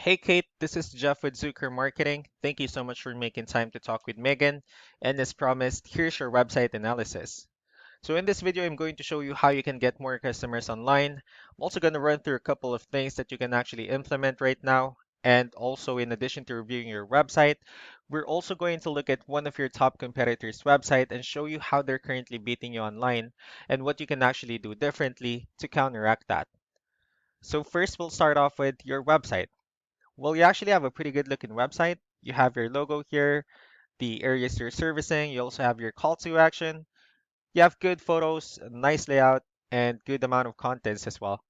Hey Kate, this is Jeff with Zucker Marketing. Thank you so much for making time to talk with Megan. And as promised, here's your website analysis. So in this video, I'm going to show you how you can get more customers online. I'm also going to run through a couple of things that you can actually implement right now. And also, in addition to reviewing your website, we're also going to look at one of your top competitors' website and show you how they're currently beating you online and what you can actually do differently to counteract that. So first, we'll start off with your website. Well, you actually have a pretty good looking website. You have your logo here, the areas you're servicing. You also have your call to action. You have good photos, a nice layout, and good amount of contents as well.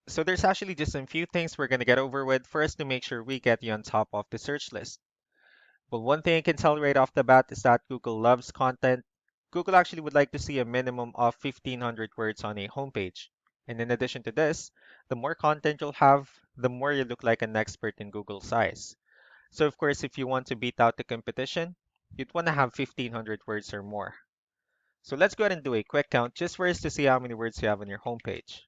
So there's actually just a few things we're going to get over with first to make sure we get you on top of the search list. But one thing I can tell right off the bat is that Google loves content. Google actually would like to see a minimum of 1,500 words on a homepage. And in addition to this, the more content you'll have, the more you look like an expert in Google's eyes. So of course, if you want to beat out the competition, you'd want to have 1,500 words or more. So let's go ahead and do a quick count just for us to see how many words you have on your homepage.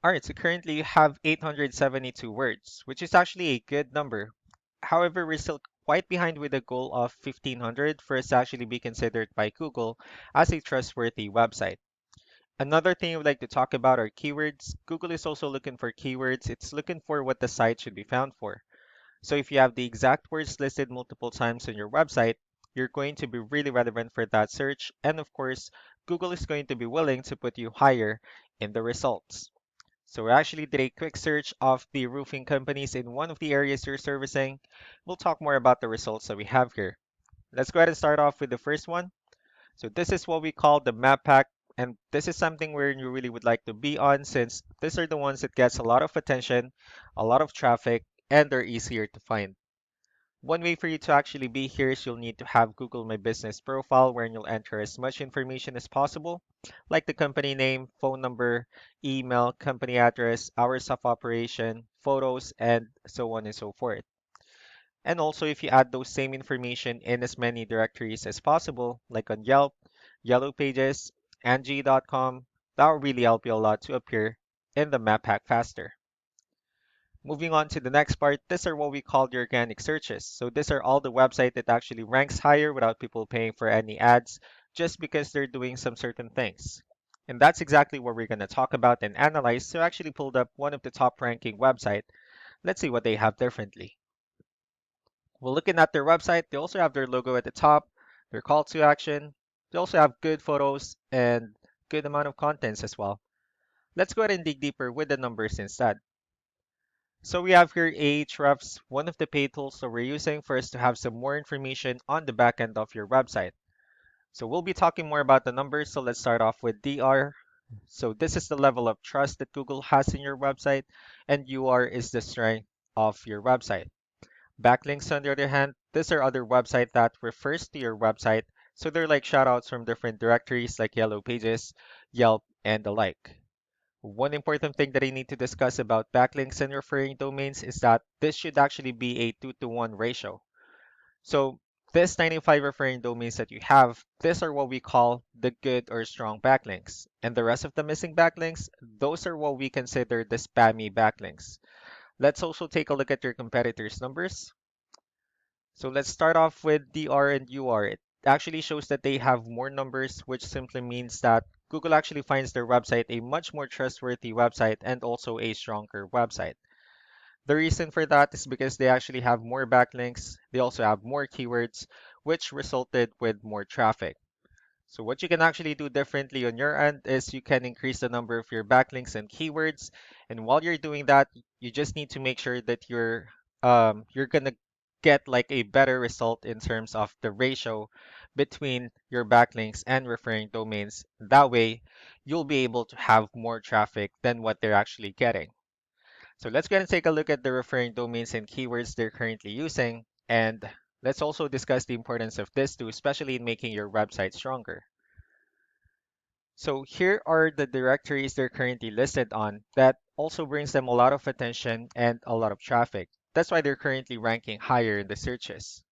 All right, so currently you have 872 words, which is actually a good number. However, we're still quite behind with the goal of 1,500 for us to actually be considered by Google as a trustworthy website. Another thing I would like to talk about are keywords. Google is also looking for keywords. It's looking for what the site should be found for. So if you have the exact words listed multiple times on your website, you're going to be really relevant for that search. And of course, Google is going to be willing to put you higher in the results. So we actually did a quick search of the roofing companies in one of the areas you're servicing. We'll talk more about the results that we have here. Let's go ahead and start off with the first one. So this is what we call the map pack. And this is something where you really would like to be on since these are the ones that gets a lot of attention, a lot of traffic, and they're easier to find. One way for you to actually be here is you'll need to have Google My Business profile where you'll enter as much information as possible, like the company name, phone number, email, company address, hours of operation, photos, and so on and so forth. And also, if you add those same information in as many directories as possible, like on Yelp, Yellow Pages, Angie.com, that will really help you a lot to appear in the map pack faster. Moving on to the next part, these are what we call the organic searches. So these are all the website that actually ranks higher without people paying for any ads, just because they're doing some certain things. And that's exactly what we're going to talk about and analyze. So I actually pulled up one of the top ranking website. Let's see what they have differently. Well, looking at their website, they also have their logo at the top, their call to action. They also have good photos and good amount of contents as well. Let's go ahead and dig deeper with the numbers instead. So we have here Ahrefs, one of the paid tools that we're using for us to have some more information on the back end of your website. So we'll be talking more about the numbers. So let's start off with DR. So this is the level of trust that Google has in your website, and UR is the strength of your website. Backlinks, on the other hand, these are other website that refers to your website. So they're like shoutouts from different directories like Yellow Pages, Yelp, and the like. One important thing that I need to discuss about backlinks and referring domains is that this should actually be a 2-to-1 ratio. So this 95 referring domains that you have, these are what we call the good or strong backlinks. And the rest of the missing backlinks, those are what we consider the spammy backlinks. Let's also take a look at your competitors' numbers. So let's start off with DR and UR. It actually shows that they have more numbers, which simply means that Google actually finds their website a much more trustworthy website and also a stronger website. The reason for that is because they actually have more backlinks. They also have more keywords, which resulted with more traffic. So what you can actually do differently on your end is you can increase the number of your backlinks and keywords. And while you're doing that, you just need to make sure that you're gonna get like a better result in terms of the ratio between your backlinks and referring domains. That way, you'll be able to have more traffic than what they're actually getting. So let's go ahead and take a look at the referring domains and keywords they're currently using. And let's also discuss the importance of this too, especially in making your website stronger. So here are the directories they're currently listed on that also brings them a lot of attention and a lot of traffic. That's why they're currently ranking higher in the searches.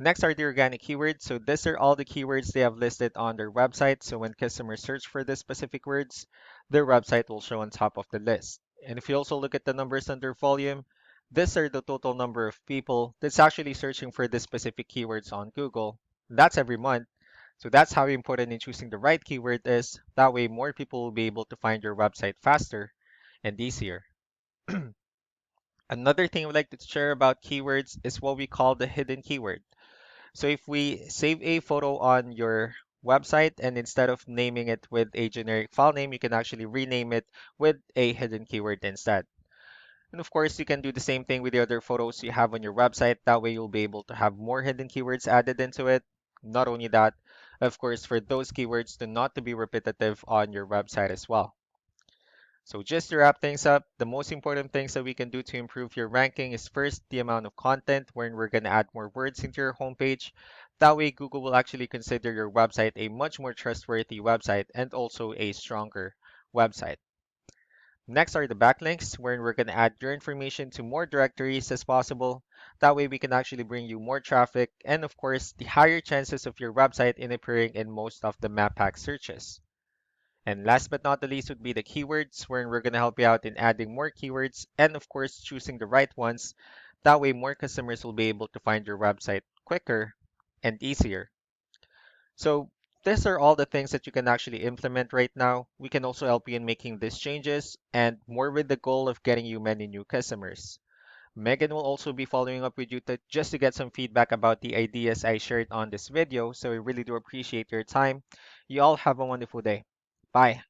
Next are the organic keywords. So these are all the keywords they have listed on their website. So when customers search for the specific words, their website will show on top of the list. And if you also look at the numbers under volume, these are the total number of people that's actually searching for this specific keywords on Google. That's every month. So that's how important in choosing the right keyword is. That way, more people will be able to find your website faster and easier. Another thing we'd like to share about keywords is what we call the hidden keyword. So if we save a photo on your website and instead of naming it with a generic file name, you can actually rename it with a hidden keyword instead. And of course, you can do the same thing with the other photos you have on your website. That way, you'll be able to have more hidden keywords added into it. Not only that, of course, for those keywords to not to be repetitive on your website as well. So just to wrap things up, the most important things that we can do to improve your ranking is first the amount of content wherein we're going to add more words into your homepage. That way, Google will actually consider your website a much more trustworthy website and also a stronger website. Next are the backlinks, wherein we're going to add your information to more directories as possible. That way, we can actually bring you more traffic and, of course, the higher chances of your website in appearing in most of the map pack searches. And last but not the least would be the keywords, wherein we're going to help you out in adding more keywords and, of course, choosing the right ones. That way, more customers will be able to find your website quicker and easier. So, these are all the things that you can actually implement right now. We can also help you in making these changes and more with the goal of getting you many new customers. Megan will also be following up with you just to get some feedback about the ideas I shared on this video. So, I really do appreciate your time. You all have a wonderful day. Bye.